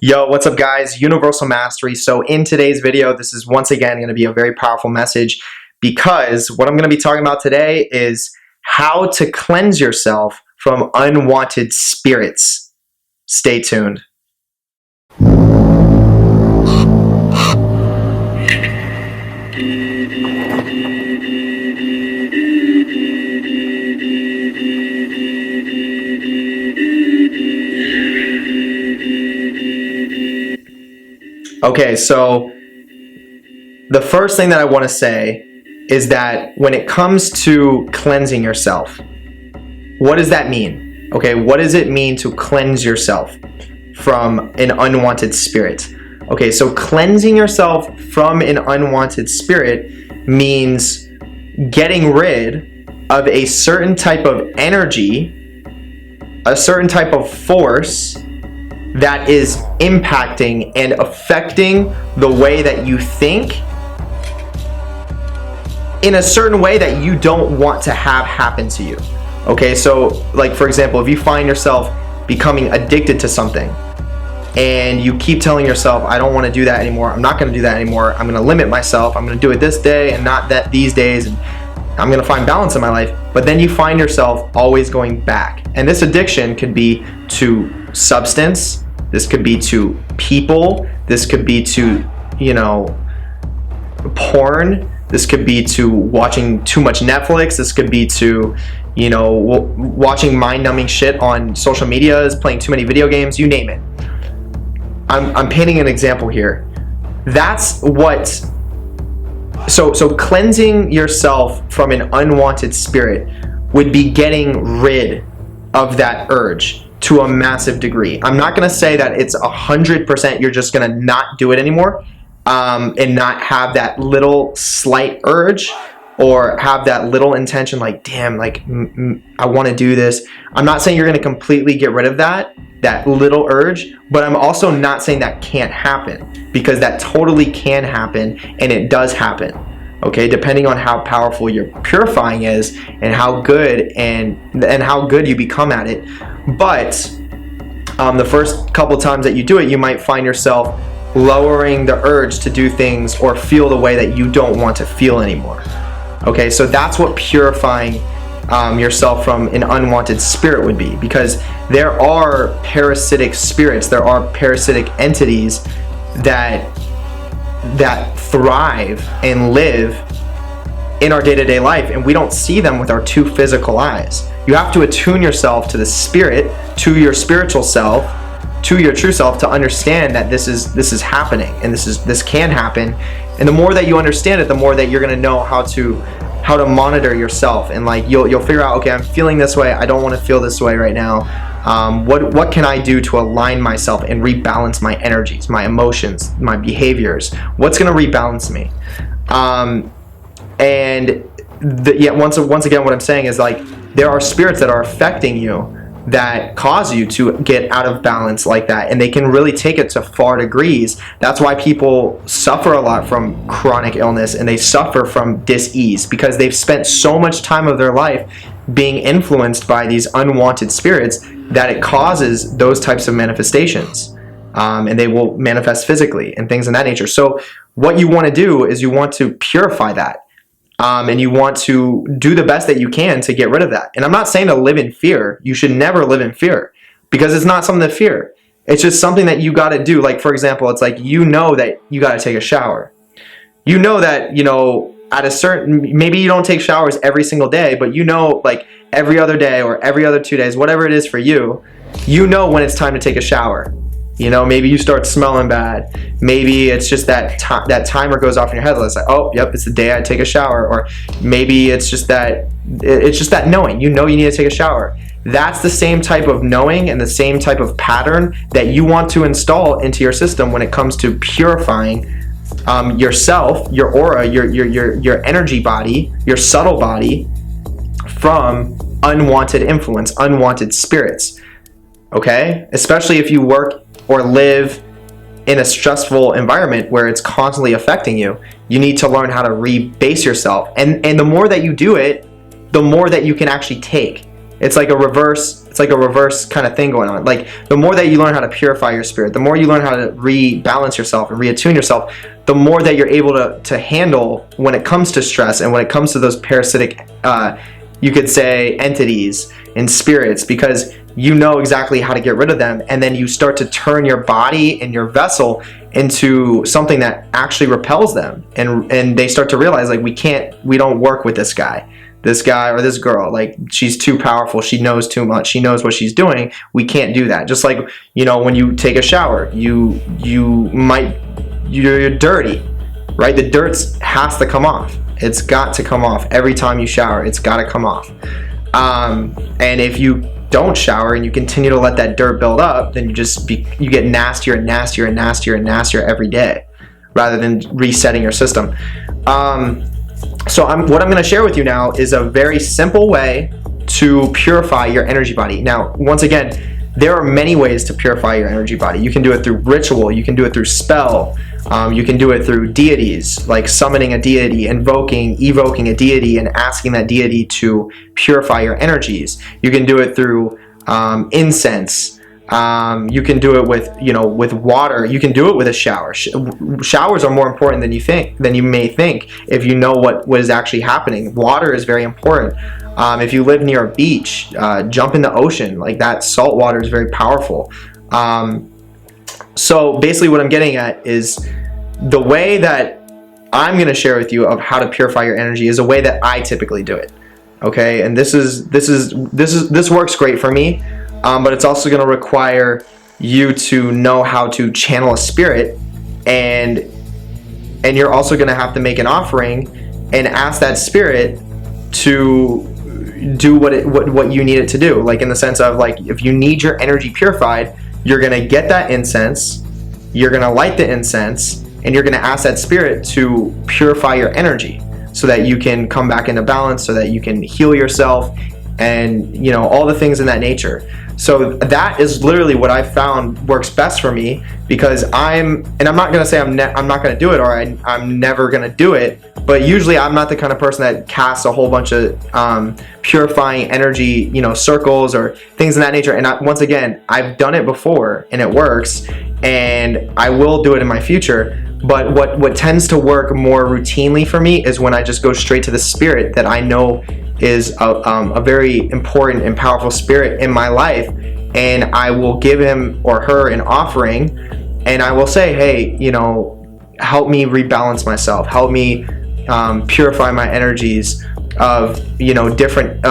Yo, what's up guys? Universal Mastery. So in today's video, this is once again going to be a very powerful message because what I'm going to be talking about today is how to cleanse yourself from unwanted spirits. Stay tuned. Okay, so the first thing that I want to say is that when it comes to cleansing yourself, what does that mean? Okay, what does it mean to cleanse yourself from an unwanted spirit? Okay, so cleansing yourself from an unwanted spirit means getting rid of a certain type of energy, a certain type of force that is impacting and affecting the way that you think in a certain way that you don't want to have happen to you. Okay, so like for example, if you find yourself becoming addicted to something and you keep telling yourself, I don't want to do that anymore, I'm not going to do that anymore, I'm going to limit myself, I'm going to do it this day and not that these days, and I'm going to find balance in my life, but then you find yourself always going back. And this addiction could be to substance, this could be to people, this could be to, porn, this could be to watching too much Netflix, this could be to, watching mind-numbing shit on social media, playing too many video games, you name it. I'm painting an example here. That's what, so cleansing yourself from an unwanted spirit would be getting rid of that urge to a massive degree. I'm not going to say that it's 100% you're just going to not do it anymore and not have that little slight urge or have that little intention like, damn, like I want to do this. I'm not saying you're going to completely get rid of that little urge, but I'm also not saying that can't happen, because that totally can happen and it does happen. Okay, depending on how powerful your purifying is and how good and how good you become at it. But the first couple times that you do it, you might find yourself lowering the urge to do things or feel the way that you don't want to feel anymore. Okay, so that's what purifying yourself from an unwanted spirit would be, because there are parasitic spirits, there are parasitic entities that thrive and live in our day-to-day life, and we don't see them with our two physical eyes. You have to attune yourself to the spirit, to your spiritual self, to your true self, to understand that this is happening and this can happen. And the more that you understand it, the more that you're going to know how to monitor yourself, and like you'll figure out, okay, I'm feeling this way, I don't want to feel this way right now. What can I do to align myself and rebalance my energies, my emotions, my behaviors? What's going to rebalance me? Once again, what I'm saying is, like, there are spirits that are affecting you that cause you to get out of balance like that, and they can really take it to far degrees. That's why people suffer a lot from chronic illness and they suffer from dis-ease, because they've spent so much time of their life being influenced by these unwanted spirits that it causes those types of manifestations, and they will manifest physically and things of that nature. So what you want to do is you want to purify that, and you want to do the best that you can to get rid of that. And I'm not saying to live in fear. You should never live in fear, because it's not something to fear. It's just something that you got to do. Like, for example, it's like, that you got to take a shower. You know that, at a certain, maybe you don't take showers every single day, but like every other day or every other 2 days, whatever it is for you, when it's time to take a shower. Maybe you start smelling bad. Maybe it's just that timer goes off in your head. It's like, oh, yep, it's the day I take a shower. Or maybe it's just that knowing, you need to take a shower. That's the same type of knowing and the same type of pattern that you want to install into your system when it comes to purifying yourself, your aura, your energy body, your subtle body from unwanted influence, unwanted spirits. Okay? Especially if you work or live in a stressful environment where it's constantly affecting you, you need to learn how to rebase yourself. And the more that you do it, the more that you can actually take. It's like a reverse kind of thing going on. Like the more that you learn how to purify your spirit, the more you learn how to rebalance yourself and reattune yourself, the more that you're able to handle when it comes to stress and when it comes to those parasitic, you could say, entities and spirits, because you know exactly how to get rid of them, and then you start to turn your body and your vessel into something that actually repels them, and they start to realize, like, we don't work with this guy or this girl, like, she's too powerful, she knows too much, she knows what she's doing, we can't do that. Just like, you know, when you take a shower, you're dirty, right? The dirt has to come off. It's got to come off every time you shower. It's got to come off. And if you don't shower and you continue to let that dirt build up, then you get nastier and nastier and nastier and nastier every day, rather than resetting your system. So what I'm going to share with you now is a very simple way to purify your energy body. Now, once again, there are many ways to purify your energy body. You can do it through ritual, you can do it through spell, you can do it through deities, like summoning a deity, evoking a deity, and asking that deity to purify your energies. You can do it through incense. You can do it with water. You can do it with a shower. Showers are more important than you may think if you know what is actually happening. Water is very important. If you live near a beach, jump in the ocean. Like, that salt water is very powerful. So basically what I'm getting at is the way that I'm going to share with you of how to purify your energy is a way that I typically do it. Okay, and this works great for me, but it's also going to require you to know how to channel a spirit, and you're also going to have to make an offering and ask that spirit to do what you need it to do. Like, in the sense of, like, if you need your energy purified, you're going to get that incense, you're going to light the incense, and you're going to ask that spirit to purify your energy so that you can come back into balance, so that you can heal yourself, and, you know, all the things in that nature. So that is literally what I found works best for me, because I'm not going to say I'm not going to do it, or I'm never going to do it, but usually I'm not the kind of person that casts a whole bunch of purifying energy, you know, circles or things in that nature. And once again, I've done it before and it works, and I will do it in my future. But what tends to work more routinely for me is when I just go straight to the spirit that I know is a very important and powerful spirit in my life, and I will give him or her an offering, and I will say, hey, you know, help me rebalance myself, help me purify my energies of, you know, different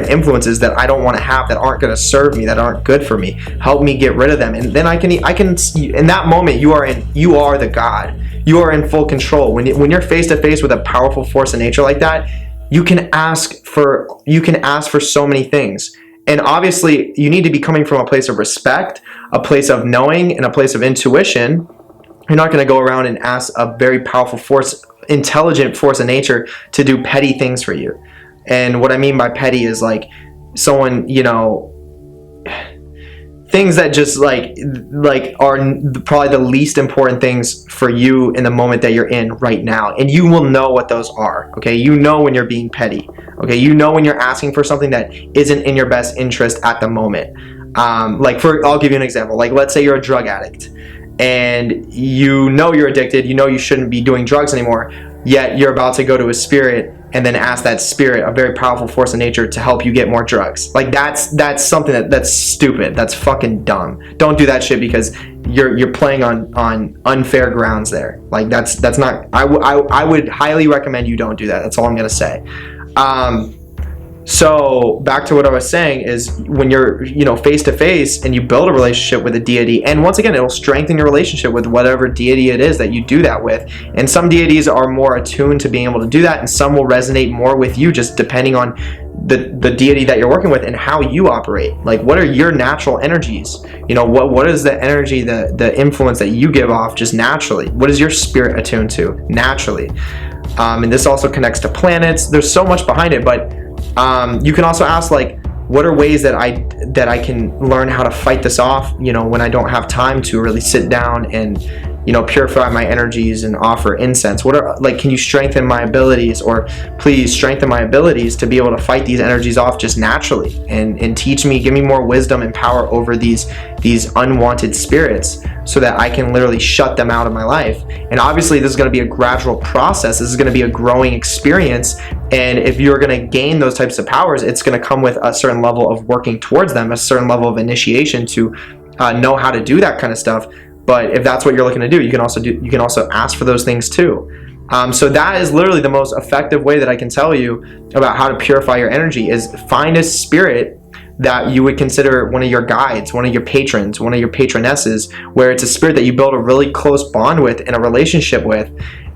influences that I don't want to have, that aren't going to serve me, that aren't good for me. Help me get rid of them, and then I can in that moment you are the God. You are in full control. When you're face to face with a powerful force of nature like that, you can ask for so many things. And obviously you need to be coming from a place of respect, a place of knowing, and a place of intuition. You're not going to go around and ask a very powerful intelligent force of nature to do petty things for you. And what I mean by petty is, like, someone, you know, things that just like are probably the least important things for you in the moment that you're in right now, and you will know what those are. Okay, you know when you're being petty. Okay, you know when you're asking for something that isn't in your best interest at the moment. I'll give you an example. Like, let's say you're a drug addict, and you know you're addicted, you know you shouldn't be doing drugs anymore, yet you're about to go to a spirit and then ask that spirit, a very powerful force of nature, to help you get more drugs. Like, that's something that's stupid. That's fucking dumb. Don't do that shit, because you're playing on unfair grounds there. Like, that's not. I would highly recommend you don't do that. That's all I'm gonna say. So back to what I was saying is, when you're, you know, face to face and you build a relationship with a deity, and once again, it'll strengthen your relationship with whatever deity it is that you do that with. And some deities are more attuned to being able to do that, and some will resonate more with you, just depending on the deity that you're working with and how you operate. Like, what are your natural energies? You know, what is the energy, the influence that you give off just naturally? What is your spirit attuned to naturally? And this also connects to planets. There's so much behind it, but you can also ask, like, what are ways that I can learn how to fight this off, you know, when I don't have time to really sit down and purify my energies and offer incense? What are, like, can you strengthen my abilities, or please strengthen my abilities to be able to fight these energies off just naturally, and teach me, give me more wisdom and power over these unwanted spirits, so that I can literally shut them out of my life. And obviously this is going to be a gradual process. This is going to be a growing experience. And if you're going to gain those types of powers, it's going to come with a certain level of working towards them, a certain level of initiation to know how to do that kind of stuff. But if that's what you're looking to do, you can also ask for those things too. So that is literally the most effective way that I can tell you about how to purify your energy, is find a spirit that you would consider one of your guides, one of your patrons, one of your patronesses, where it's a spirit that you build a really close bond with and a relationship with,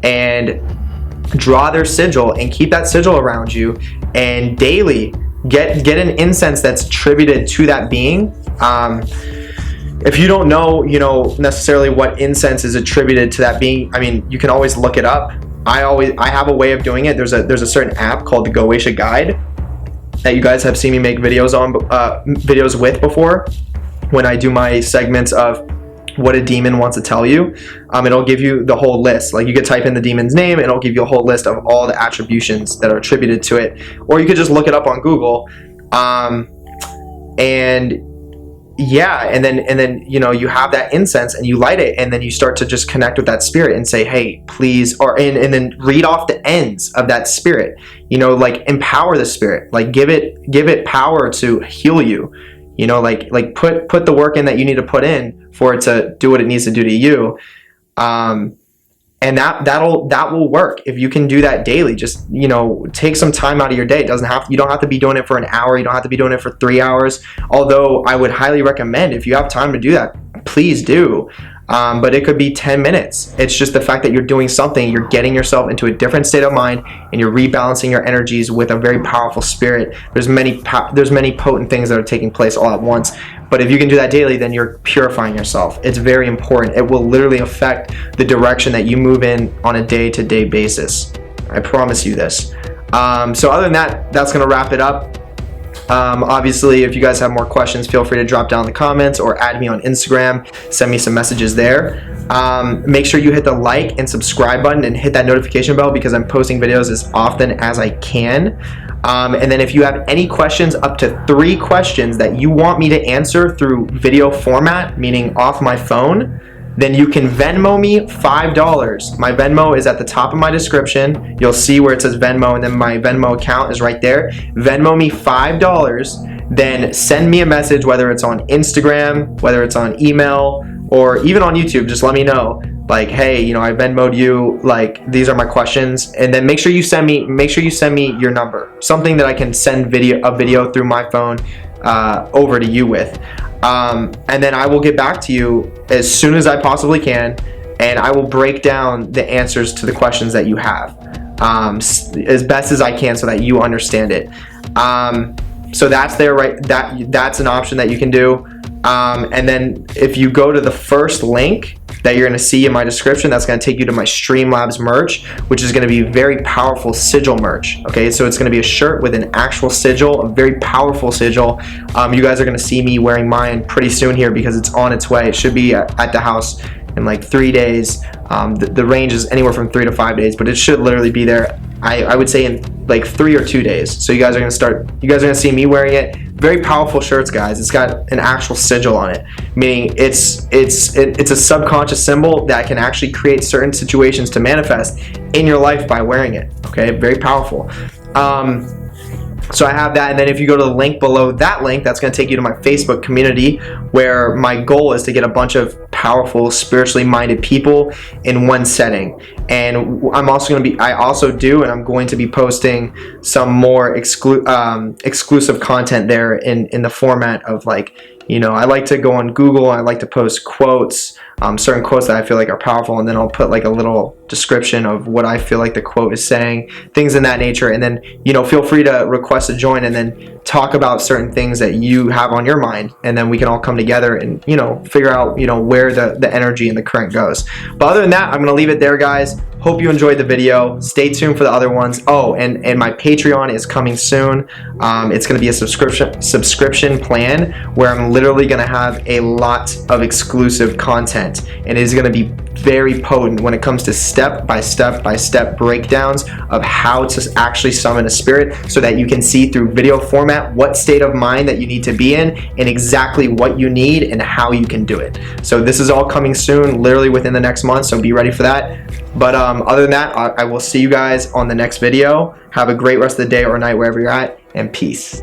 and draw their sigil and keep that sigil around you, and daily get an incense that's attributed to that being. If you don't know, necessarily what incense is attributed to that being, I mean, you can always look it up. I have a way of doing it. There's a certain app called the Goetia Guide that you guys have seen me make videos with before, when I do my segments of what a demon wants to tell you. It'll give you the whole list. Like, you could type in the demon's name and it'll give you a whole list of all the attributions that are attributed to it, or you could just look it up on Google. And then you have that incense and you light it, and then you start to just connect with that spirit and say, hey, please, and then read off the ends of that spirit, like empower the spirit, like give it power to heal you, like put the work in that you need to put in for it to do what it needs to do to you. And that will work if you can do that daily. Just, take some time out of your day. You don't have to be doing it for an hour. You don't have to be doing it for 3 hours. Although I would highly recommend, if you have time to do that, please do. But it could be 10 minutes. It's just the fact that you're doing something, you're getting yourself into a different state of mind, and you're rebalancing your energies with a very powerful spirit. There's many potent things that are taking place all at once. But if you can do that daily, then you're purifying yourself. It's very important. It will literally affect the direction that you move in on a day-to-day basis. I promise you this. So other than that, that's going to wrap it up. Obviously, if you guys have more questions, feel free to drop down in the comments or add me on Instagram. Send me some messages there. Make sure you hit the like and subscribe button and hit that notification bell, because I'm posting videos as often as I can. And then if you have any questions, up to 3 questions that you want me to answer through video format, meaning off my phone, then you can Venmo me $5. My Venmo is at the top of my description. You'll see where it says Venmo, and then my Venmo account is right there. Venmo me $5, then send me a message, whether it's on Instagram, whether it's on email, or even on YouTube. Just let me know, like, hey, I Venmo'd you, like, these are my questions. And then make sure you send me your number, something that I can send a video through my phone over to you with. And then I will get back to you as soon as I possibly can, and I will break down the answers to the questions that you have as best as I can, so that you understand it. So that's there, right? That's an option that you can do. And then if you go to the first link that you're going to see in my description, that's going to take you to my Streamlabs merch, which is going to be very powerful sigil merch. Okay, so it's going to be a shirt with an actual sigil, a very powerful sigil. You guys are going to see me wearing mine pretty soon here, because it's on its way. It should be at the house in like 3 days. The range is anywhere from 3 to 5 days, but it should literally be there, I would say, in like 3 or 2 days. So you guys are going to see me wearing it. Very powerful shirts, guys. It's got an actual sigil on it, meaning it's a subconscious symbol that can actually create certain situations to manifest in your life by wearing it. Okay, very powerful. So I have that, and then if you go to the link below that link, that's going to take you to my Facebook community, where my goal is to get a bunch of powerful, spiritually minded people in one setting. And I'm going to be posting some more exclusive content there in the format of, like, I like to go on Google, I like to post quotes, certain quotes that I feel like are powerful, and then I'll put like a little description of what I feel like the quote is saying, things in that nature. And then, feel free to request to join, and then talk about certain things that you have on your mind, and then we can all come together and, figure out, where the energy and the current goes. But other than that, I'm going to leave it there, guys. Hope you enjoyed the video. Stay tuned for the other ones. Oh, and my Patreon is coming soon. It's going to be a subscription plan where I'm literally going to have a lot of exclusive content, and it is going to be very potent when it comes to step by step breakdowns of how to actually summon a spirit, so that you can see through video format what state of mind that you need to be in and exactly what you need and how you can do it. So this is all coming soon, literally within the next month, so be ready for that. But other than that, I will see you guys on the next video. Have a great rest of the day or night wherever you're at, and peace.